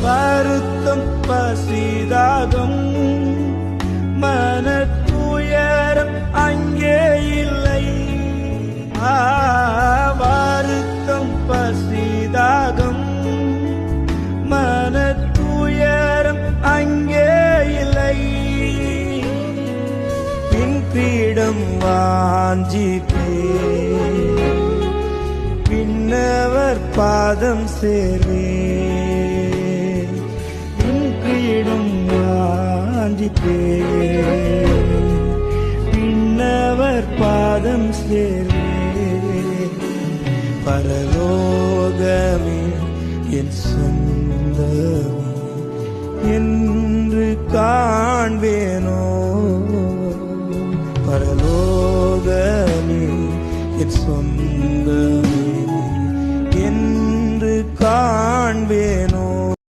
வருத்தம் பசிதாகம் மனத்துயரம் அங்கே இல்லை. வருத்தம் பசிதாகம் மனத்துயரம் அங்கே இல்லை. பின் கிரீடம் வாஞ்சிப்பே பின்னவர் பாதம் சேர்வே. பின் கிரீடம் வாஞ்சிப்பே பின்னவர் பாதம் சேர்வே. பரலோகமே என் சொந்தமே என்று காண்பேனோ. பரலோகமே என் சொந்த